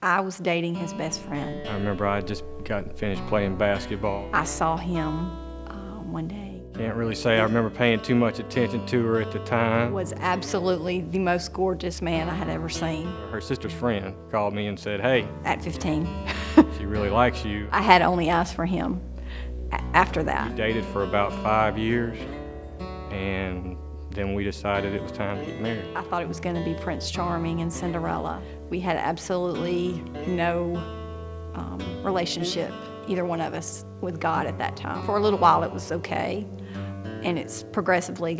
I was dating his best friend. I remember I had just gotten finished playing basketball. I saw him one day. Can't really say I remember paying too much attention to her at the time. Was absolutely the most gorgeous man I had ever seen. Her sister's friend called me and said, hey, At 15. she really likes you. I had only eyes for him after that. We dated for about 5 years, and then we decided it was time to get married. I thought it was going to be Prince Charming and Cinderella. We had absolutely no relationship, either one of us, with God at that time. For a little while it was okay, and it's progressively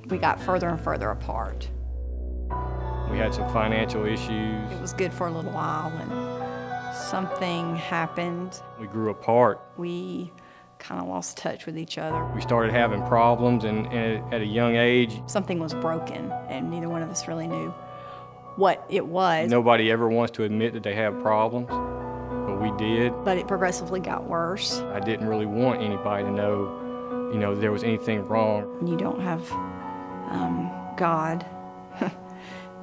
we got further and further apart. We had some financial issues. It was good for a little while, and something happened. We grew apart. We kind of lost touch with each other. We started having problems, and at a young age, Something was broken, and neither one of us really knew what it was. nobody ever wants to admit that they have problems, but we did. But it progressively got worse. I didn't really want anybody to know, there was anything wrong. When you don't have God,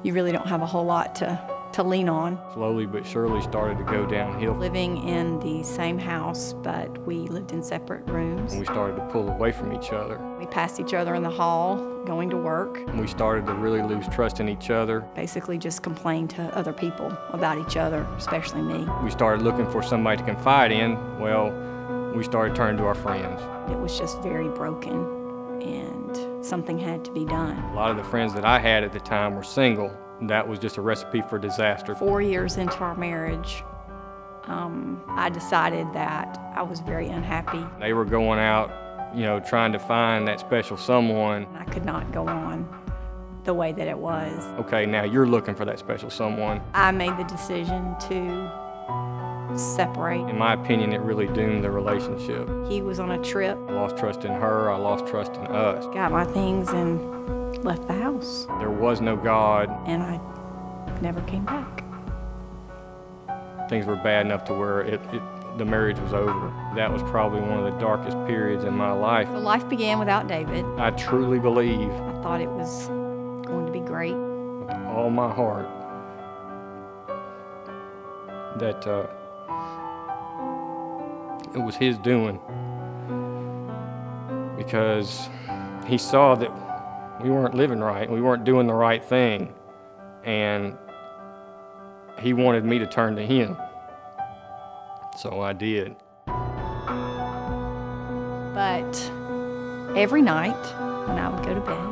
you really don't have a whole lot to lean on. Slowly but surely started to go downhill. Living in the same house, but we lived in separate rooms. And we started to pull away from each other. We passed each other in the hall, going to work. And we started to really lose trust in each other. Basically just complained to other people about each other, especially me. We started looking for somebody to confide in. Well, we started turning to our friends. It was just very broken, and something had to be done. A lot of the friends that I had at the time were single. That was just a recipe for disaster. 4 years into our marriage, I decided that I was very unhappy. They were going out, trying to find that special someone. I could not go on the way that it was. Okay, now you're looking for that special someone. I made the decision to separate. In my opinion, it really doomed the relationship. He was on a trip, I lost trust in her, I lost trust in us. got my things, and left the house. There was no God. And I never came back. Things were bad enough to where the marriage was over. That was probably one of the darkest periods in my life. So life began without David. I truly believe, I thought it was going to be great. with all my heart, that it was his doing, because he saw that we weren't living right, we weren't doing the right thing, and he wanted me to turn to him. So I did. But every night when I would go to bed,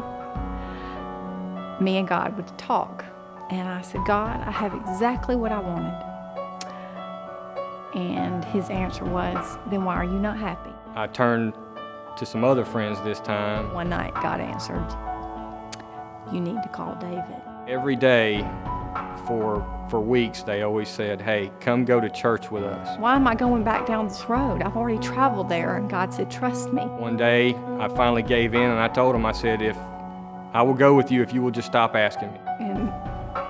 me and God would talk. And I said, God, I have exactly what I wanted. And his answer was, then why are you not happy? I turned to some other friends this time. One night, God answered, you need to call David. Every day for weeks, they always said, hey, come go to church with us. Why am I going back down this road? I've already traveled there. And God said, trust me. One day, I finally gave in, and I told him, I said, if I will go with you if you will just stop asking me. And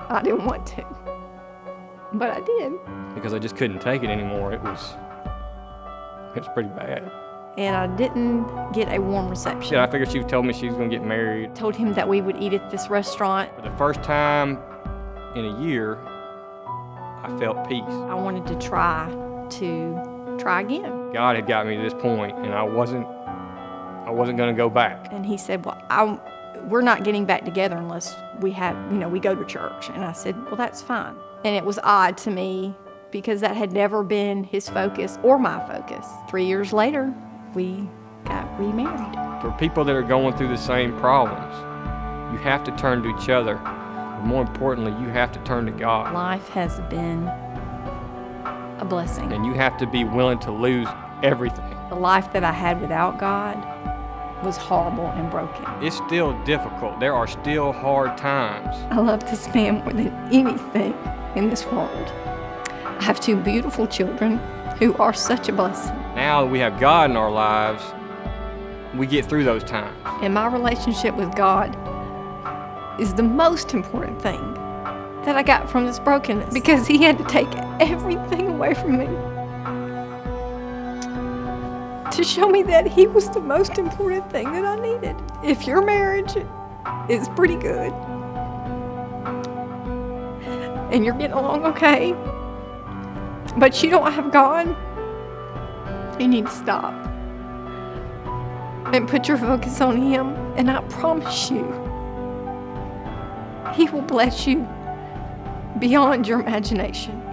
I didn't want to, but I did. Because I just couldn't take it anymore. It was pretty bad. And I didn't get a warm reception. Yeah, I figured she told me she was going to get married. Told him that we would eat at this restaurant. For the first time in a year, I felt peace. I wanted to try again. God had got me to this point, and I wasn't going to go back. And he said, well, we're not getting back together unless we go to church. And I said, well, that's fine. And it was odd to me because that had never been his focus or my focus. 3 years later, we got remarried. For people that are going through the same problems, you have to turn to each other. But more importantly, you have to turn to God. Life has been a blessing. And you have to be willing to lose everything. The life that I had without God was horrible and broken. It's still difficult. There are still hard times. I love this man more than anything in this world. I have 2 beautiful children who are such a blessing. Now that we have God in our lives, we get through those times. And my relationship with God is the most important thing that I got from this brokenness, because he had to take everything away from me to show me that he was the most important thing that I needed. If your marriage is pretty good and you're getting along okay, but you don't have God, you need to stop and put your focus on Him. And I promise you, He will bless you beyond your imagination.